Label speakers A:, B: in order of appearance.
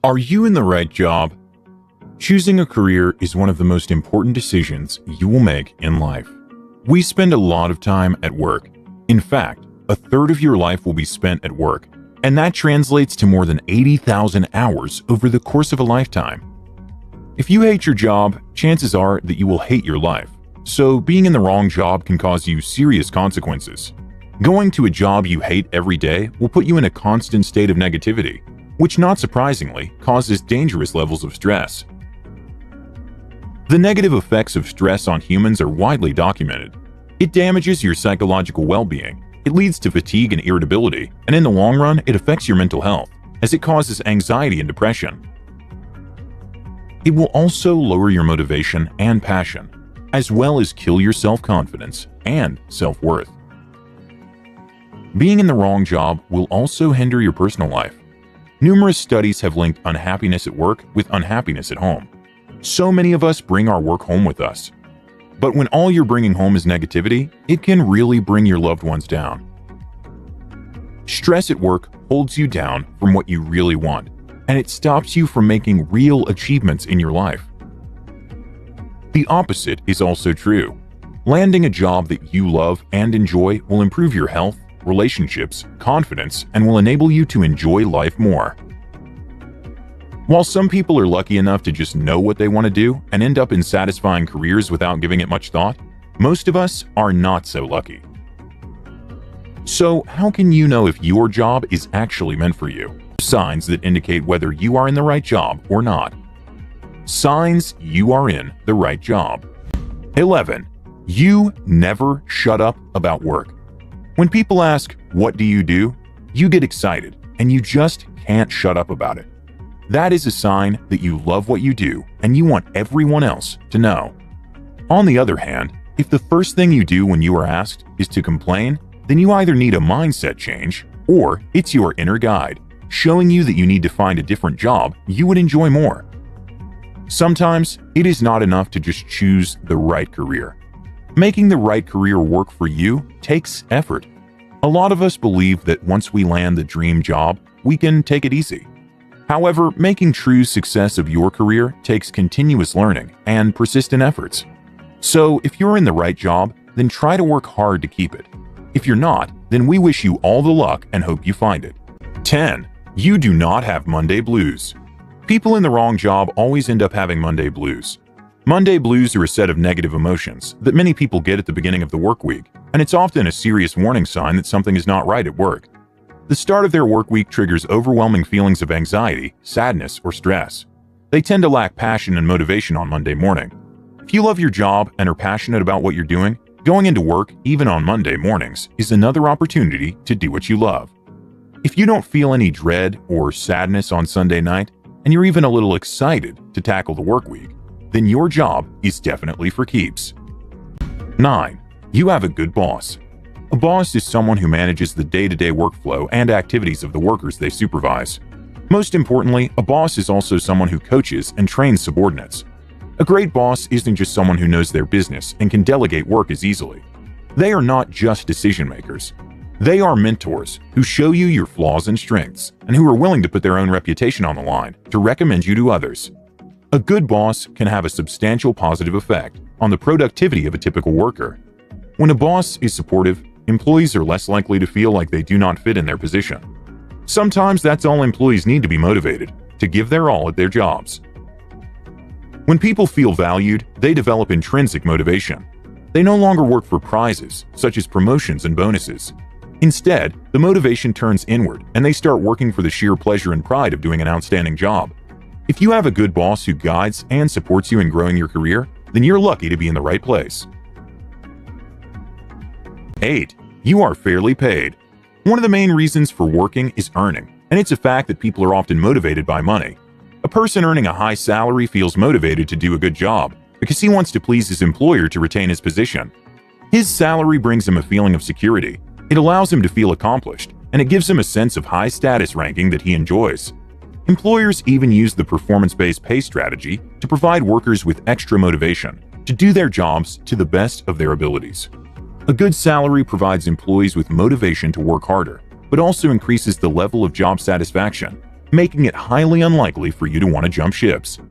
A: Are you in the right job? Choosing a career is one of the most important decisions you will make in life. We spend a lot of time at work. In fact, a third of your life will be spent at work, and that translates to more than 80,000 hours over the course of a lifetime. If you hate your job, chances are that you will hate your life. So being in the wrong job can cause you serious consequences. Going to a job you hate every day will put you in a constant state of negativity, which not surprisingly causes dangerous levels of stress. The negative effects of stress on humans are widely documented. It damages your psychological well-being, it leads to fatigue and irritability, and in the long run, it affects your mental health, as it causes anxiety and depression. It will also lower your motivation and passion, as well as kill your self-confidence and self-worth. Being in the wrong job will also hinder your personal life. Numerous studies have linked unhappiness at work with unhappiness at home. So many of us bring our work home with us. But when all you're bringing home is negativity, it can really bring your loved ones down. Stress at work holds you down from what you really want, and it stops you from making real achievements in your life. The opposite is also true. Landing a job that you love and enjoy will improve your health, relationships, confidence, and will enable you to enjoy life more. While some people are lucky enough to just know what they want to do and end up in satisfying careers without giving it much thought, most of us are not so lucky. So, how can you know if your job is actually meant for you? Signs that indicate whether you are in the right job or not. Signs you are in the right job. 11. You never shut up about work. When people ask, "What do?" you get excited, and you just can't shut up about it. That is a sign that you love what you do, and you want everyone else to know. On the other hand, if the first thing you do when you are asked is to complain, then you either need a mindset change, or it's your inner guide, showing you that you need to find a different job you would enjoy more. Sometimes, it is not enough to just choose the right career. Making the right career work for you takes effort. A lot of us believe that once we land the dream job, we can take it easy. However, making true success of your career takes continuous learning and persistent efforts. So, if you're in the right job, then try to work hard to keep it. If you're not, then we wish you all the luck and hope you find it. 10. You do not have Monday blues. People in the wrong job always end up having Monday blues. Monday blues are a set of negative emotions that many people get at the beginning of the work week, and it's often a serious warning sign that something is not right at work. The start of their work week triggers overwhelming feelings of anxiety, sadness, or stress. They tend to lack passion and motivation on Monday morning. If you love your job and are passionate about what you're doing, going into work, even on Monday mornings, is another opportunity to do what you love. If you don't feel any dread or sadness on Sunday night, and you're even a little excited to tackle the work week, then your job is definitely for keeps. 9. You have a good boss. A boss is someone who manages the day-to-day workflow and activities of the workers they supervise. Most importantly, a boss is also someone who coaches and trains subordinates. A great boss isn't just someone who knows their business and can delegate work as easily. They are not just decision makers. They are mentors who show you your flaws and strengths, and who are willing to put their own reputation on the line to recommend you to others. A good boss can have a substantial positive effect on the productivity of a typical worker. When a boss is supportive, employees are less likely to feel like they do not fit in their position. Sometimes that's all employees need to be motivated, to give their all at their jobs. When people feel valued, they develop intrinsic motivation. They no longer work for prizes, such as promotions and bonuses. Instead, the motivation turns inward, and they start working for the sheer pleasure and pride of doing an outstanding job. If you have a good boss who guides and supports you in growing your career, then you're lucky to be in the right place. 8. You are fairly paid. One of the main reasons for working is earning, and it's a fact that people are often motivated by money. A person earning a high salary feels motivated to do a good job because he wants to please his employer to retain his position. His salary brings him a feeling of security. It allows him to feel accomplished, and it gives him a sense of high status ranking that he enjoys. Employers even use the performance-based pay strategy to provide workers with extra motivation to do their jobs to the best of their abilities. A good salary provides employees with motivation to work harder, but also increases the level of job satisfaction. making it highly unlikely for you to want to jump ships.